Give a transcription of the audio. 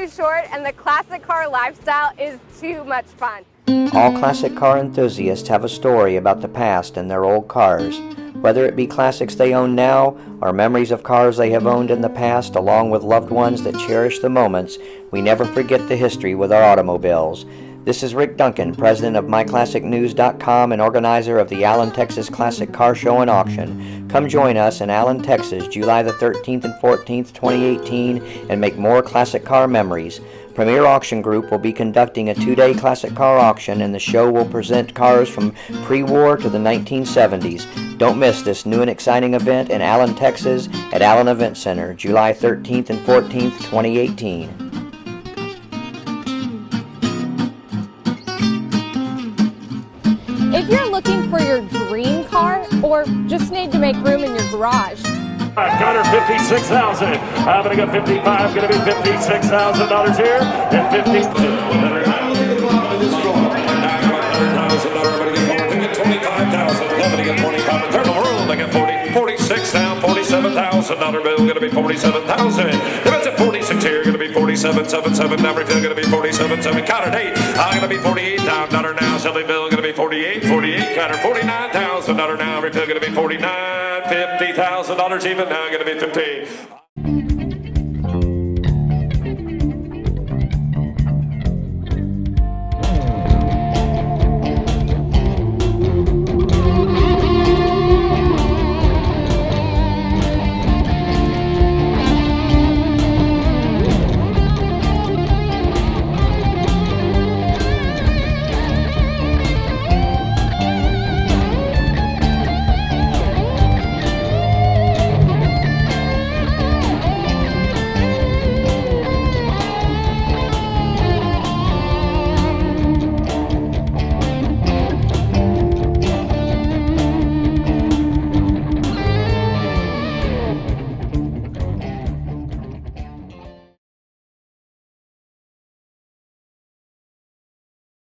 too short and the classic car lifestyle is too much fun. All classic car enthusiasts have a story about the past and their old cars. Whether it be classics they own now or memories of cars they have owned in the past, along with loved ones that cherish the moments, we never forget the history with our automobiles. This is Rick Duncan, president of MyClassicNews.com and organizer of the Allen, Texas Classic Car Show and Auction. Come join us in Allen, Texas, July the 13th and 14th, 2018, and make more classic car memories. Premier Auction Group will be conducting a 2-day classic car auction, and the show will present cars from pre-war to the 1970s. Don't miss this new and exciting event in Allen, Texas at Allen Event Center, July 13th and 14th, 2018. If you're looking for your dream car or just need to make room in your garage, Connor, $56,000. I'm going to go 55. Going to be $56,000 here. And 50. $46 now, $47,000 bill, going to be $47,000. If it's at 46 here, going to be $47,777. Now refill, going to be $47,777. Counter date, going to be $48,000 now. Silly bill, going to be $48. Counter $49,000 now. Refill, going to be $49. $50,000 even now, going to be $50.